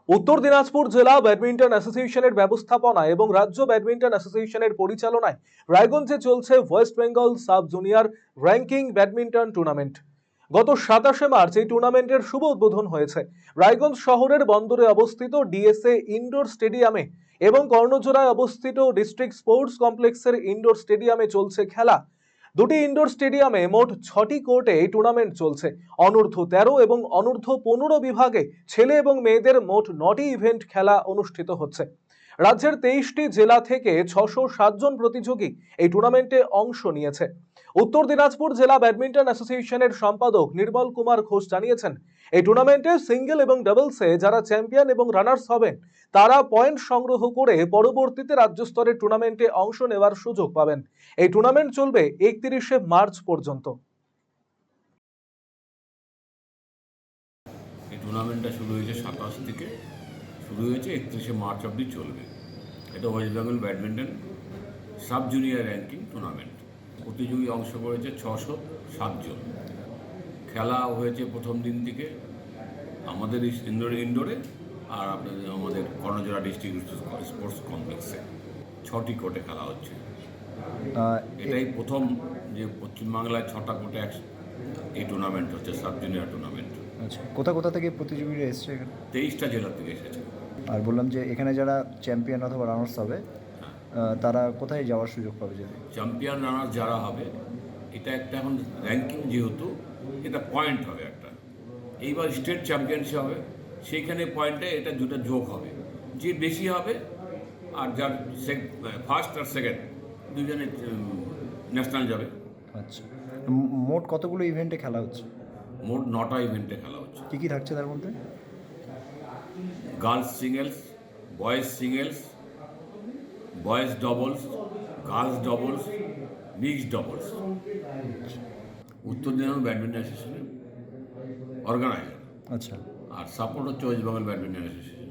উত্তর দিনাজপুর জেলা ব্যাডমিন্টন অ্যাসোসিয়েশনের ব্যবস্থাপনা এবং রাজ্য ব্যাডমিন্টন অ্যাসোসিয়েশনের পরিচালনায় রায়গঞ্জে চলছে West Bengal sub junior ranking badminton tournament. গত 27শে মার্চ এই টুর্নামেন্টের শুভ উদ্বোধন হয়েছে রায়গঞ্জ শহরের বন্দরে অবস্থিত ডিএসএ ইনডোর স্টেডিয়ামে এবং কর্ণজোড়ায় অবস্থিত ডিস্ট্রিক্ট স্পোর্টস কমপ্লেক্সের ইনডোর স্টেডিয়ামে চলছে খেলা। দুটি ইনডোর স্টেডিয়ামে মোট 6টি কোর্টে এই টুর্নামেন্ট চলছে। অনূর্ধ্ব 13 এবং অনূর্ধ্ব 15 বিভাগে ছেলে এবং মেয়েদের মোট 9টি ইভেন্ট খেলা অনুষ্ঠিত হচ্ছে। রাজ্যের 23টি জেলা থেকে 607 জন প্রতিযোগী এই টুর্নামেন্টে অংশ নিয়েছে। উত্তর দিনাজপুর জেলা ব্যাডমিন্টন অ্যাসোসিয়েশনের সম্পাদক নির্মল কুমার ঘোষ জানিয়েছেন, এই টুর্নামেন্টে সিঙ্গেল এবং ডাবলসে যারা চ্যাম্পিয়ন এবং রানার্স হবেন তারা পয়েন্ট সংগ্রহ করে পরবর্তীতে রাজ্য স্তরের টুর্নামেন্টে অংশ নেওয়ার সুযোগ পাবেন। এই টুর্নামেন্ট চলবে 31শে মার্চ পর্যন্ত। এই টুর্নামেন্টটা শুরু হয়েছে 27 থেকে শুরু হয়েছে 31শে মার্চ অবধি চলবে। এটা West Bengal badminton sub junior ranking tournament. প্রতিযোগী অংশ করেছে 607 জন। খেলা হয়েছে প্রথম দিন থেকে আমাদের ইনডোরে আর আমাদের কর্ণজোড়া ডিস্ট্রিক্ট স্পোর্টস কমপ্লেক্সে 6টি কোর্টে খেলা হচ্ছে। এটাই প্রথম যে পশ্চিমবাংলায় 6টা কোর্টে এই টুর্নামেন্ট হচ্ছে, সাব জুনিয়র টুর্নামেন্ট। আচ্ছা, কোথা থেকে প্রতিযোগীরা এসছে এখানে? 23টা জেলা থেকে এসেছে। আর বললাম যে এখানে যারা চ্যাম্পিয়ন অথবা রানার্স হবে তারা কোথায় যাওয়ার সুযোগ পাবে? যদি চ্যাম্পিয়ন রানার যারা হবে, এটা একটা এখন র্যাঙ্কিং, যেহেতু এটা পয়েন্ট হবে একটা। এইবার স্টেট চ্যাম্পিয়নশিপ হবে, সেইখানে পয়েন্টে এটা দুটো যোগ হবে, যে বেশি হবে আর যার ফার্স্ট আর সেকেন্ড দুজনে ন্যাশনাল যাবে। আচ্ছা, মোট কতগুলো ইভেন্টে খেলা হচ্ছে? মোট 9টা ইভেন্টে খেলা হচ্ছে। কী কী থাকছে তার মধ্যে? Girls singles, boys singles, boys doubles, girls doubles, mixed doubles. উত্তর দিনাজপুর ব্যাডমিন্টন অ্যাসোসিয়েশনের অর্গানাইজার। আচ্ছা, আর সাপোর্ট হচ্ছে ওয়েস্ট বেঙ্গল ব্যাডমিন্টন অ্যাসোসিয়েশন।